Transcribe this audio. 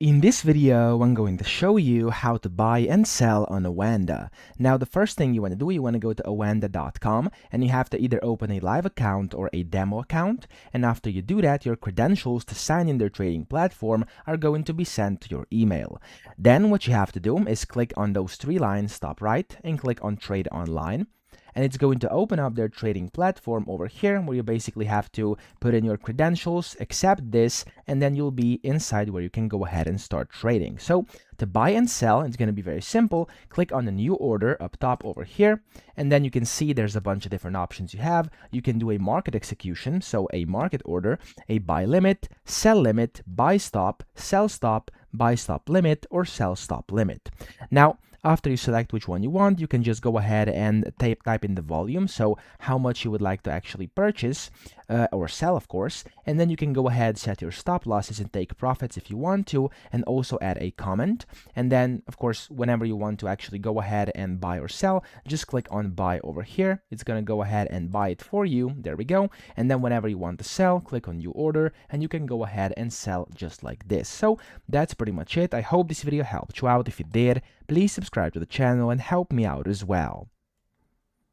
In this video, I'm going to show you how to buy and sell on Oanda. Now, the first thing you want to do, you want to go to oanda.com and you have to either open a live account or a demo account. And after you do that, your credentials to sign in their trading platform are going to be sent to your email. Then what you have to do is click on those three lines, top right, and click on Trade Online. And it's going to open up their trading platform over here where you basically have to put in your credentials, accept this, and then you'll be inside where you can go ahead and start trading. So to buy and sell, it's going to be very simple. Click on the new order up top over here, and then you can see there's a bunch of different options you have. You can do a market execution, so a market order, a buy limit, sell limit, buy stop, sell stop, buy stop limit, or sell stop limit. Now, after you select which one you want, you can just go ahead and type in the volume, so how much you would like to actually purchase or sell, of course, and then you can go ahead, set your stop losses and take profits if you want to, and also add a comment. And then, of course, whenever you want to actually go ahead and buy or sell, just click on buy over here. It's going to go ahead and buy it for you. There we go. And then whenever you want to sell, click on new order, and you can go ahead and sell just like this. So that's pretty much it. I hope this video helped you out. If it did, please subscribe to the channel and help me out as well.